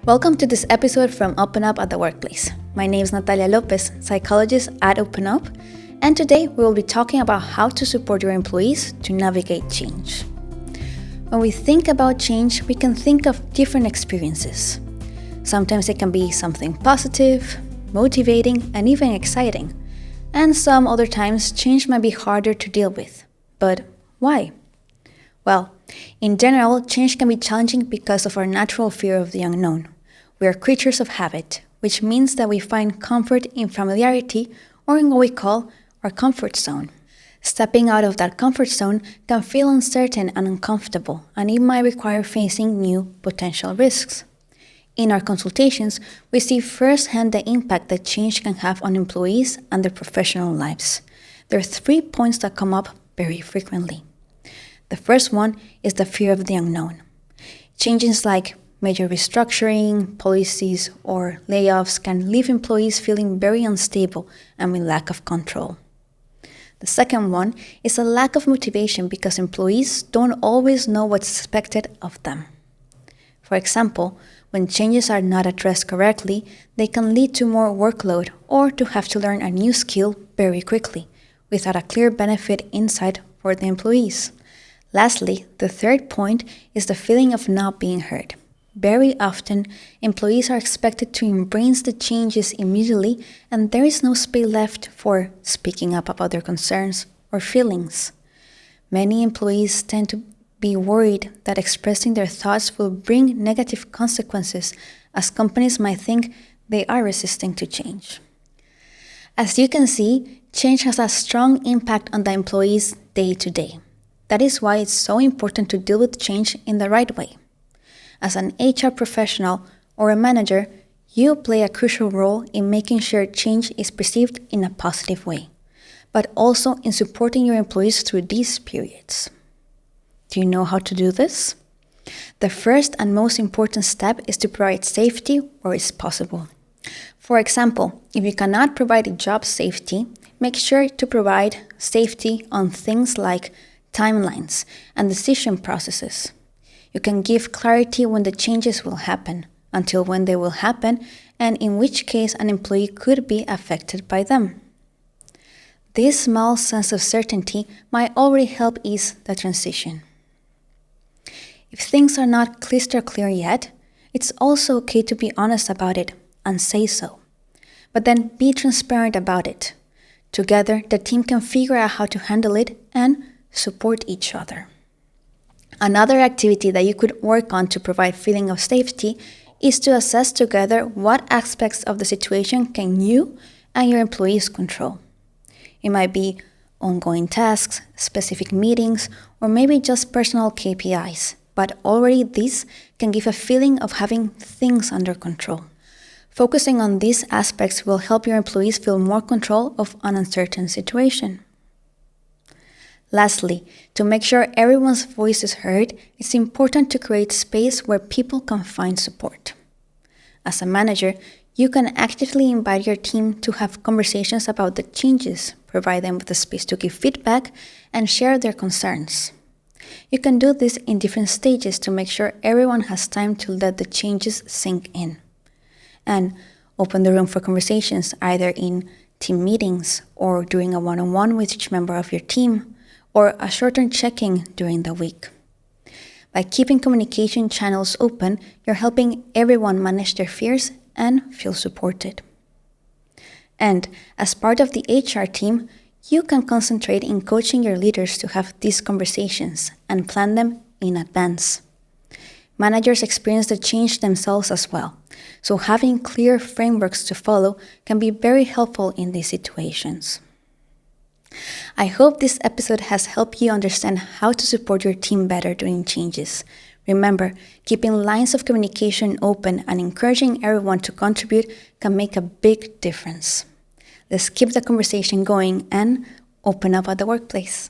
Welcome to this episode from OpenUp at the Workplace. My name is Nathalia Lopez, psychologist at OpenUp, and today we will be talking about how to support your employees to navigate change. When we think about change, we can think of different experiences. Sometimes it can be something positive, motivating, and even exciting. And some other times, change might be harder to deal with. But why? Well, in general, change can be challenging because of our natural fear of the unknown. We are creatures of habit, which means that we find comfort in familiarity or in what we call our comfort zone. Stepping out of that comfort zone can feel uncertain and uncomfortable, and it might require facing new potential risks. In our consultations, we see firsthand the impact that change can have on employees and their professional lives. There are 3 points that come up very frequently. The first one is the fear of the unknown. Changes like major restructuring, policies, or layoffs can leave employees feeling very unstable and with lack of control. The second one is a lack of motivation because employees don't always know what's expected of them. For example, when changes are not addressed correctly, they can lead to more workload or to have to learn a new skill very quickly, without a clear benefit insight for the employees. Lastly, the third point is the feeling of not being heard. Very often, employees are expected to embrace the changes immediately, and there is no space left for speaking up about their concerns or feelings. Many employees tend to be worried that expressing their thoughts will bring negative consequences, as companies might think they are resisting to change. As you can see, change has a strong impact on the employees day to day. That is why it's so important to deal with change in the right way. As an HR professional or a manager, you play a crucial role in making sure change is perceived in a positive way, but also in supporting your employees through these periods. Do you know how to do this? The first and most important step is to provide safety where it's possible. For example, if you cannot provide job safety, make sure to provide safety on things like timelines and decision processes. You can give clarity when the changes will happen, until when they will happen, and in which case an employee could be affected by them. This small sense of certainty might already help ease the transition. If things are not crystal clear yet, it's also okay to be honest about it and say so. But then be transparent about it. Together, the team can figure out how to handle it and support each other. Another activity that you could work on to provide feeling of safety is to assess together what aspects of the situation can you and your employees control. It might be ongoing tasks, specific meetings, or maybe just personal KPIs, but already these can give a feeling of having things under control. Focusing on these aspects will help your employees feel more control of an uncertain situation. Lastly, to make sure everyone's voice is heard, it's important to create space where people can find support. As a manager, you can actively invite your team to have conversations about the changes, provide them with the space to give feedback, and share their concerns. You can do this in different stages to make sure everyone has time to let the changes sink in. And open the room for conversations either in team meetings or during a one-on-one with each member of your team, or a shorter check-in during the week. By keeping communication channels open, you're helping everyone manage their fears and feel supported. And as part of the HR team, you can concentrate in coaching your leaders to have these conversations and plan them in advance. Managers experience the change themselves as well, so having clear frameworks to follow can be very helpful in these situations. I hope this episode has helped you understand how to support your team better during changes. Remember, keeping lines of communication open and encouraging everyone to contribute can make a big difference. Let's keep the conversation going and open up at the workplace.